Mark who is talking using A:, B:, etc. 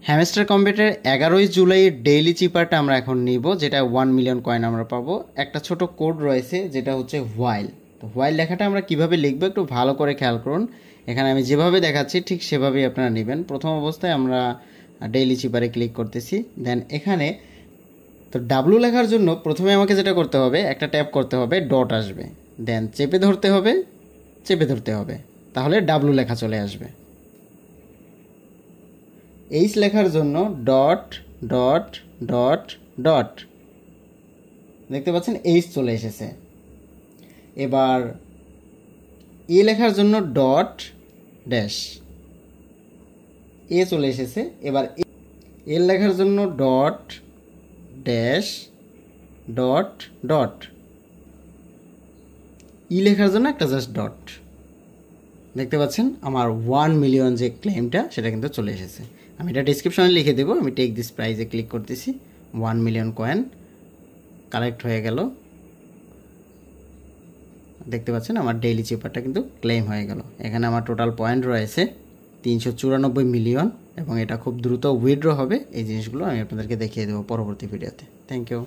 A: Hamster computer 11ই জুলাইয়ের daily চিপারটা আমরা এখন নিব, যেটা 1 মিলিয়ন কয়েন আমরা পাবো। একটা ছোট কোড রয়েছে যেটা হচ্ছে হোয়াইল। তো হোয়াইল লেখাটা আমরা কিভাবে লিখবো একটু ভালো করে খেয়াল করুন। এখানে আমি যেভাবে দেখাচ্ছি ঠিক সেভাবেই আপনারা নেবেন। প্রথম অবস্থায় আমরা ডেইলি চিপারে ক্লিক করতেছি, দেন এখানে তো ডাব্লু লেখার জন্য প্রথমে আমাকে যেটা করতে হবে, একটা ট্যাপ করতে হবে, ডট আসবে, দেন চেপে ধরতে হবে, তাহলে ডাব্লু লেখা চলে আসবে। এইচ লেখার জন্য ডট ডট ডট ডট, দেখতে পাচ্ছেন এইচ চলে এসেছে। এবার এ লেখার জন্য ডট ড্যাশ, এ চলে এসেছে। এবার এ লেখার জন্য ডট ড্যাশ ডট ডট, ই লেখার জন্য একটা জাস্ট ডট। দেখতে পাচ্ছেন আমার 1 মিলিয়ন যে ক্লেমটা সেটা কিন্তু চলে এসেছে। আমি এটা ডিসক্রিপশনে লিখে দেবো। আমি টেক দিস প্রাইজে ক্লিক করতেছি, 1 মিলিয়ন কয়েন কালেক্ট হয়ে গেল। দেখতে পাচ্ছেন আমার ডেইলি চিপারটা কিন্তু ক্লেম হয়ে গেল। এখানে আমার টোটাল পয়েন্ট রয়েছে 394 মিলিয়ন এবং এটা খুব দ্রুত উইথড্র হবে। এই জিনিসগুলো আমি আপনাদেরকে দেখিয়ে দেবো পরবর্তী ভিডিওতে। Thank you.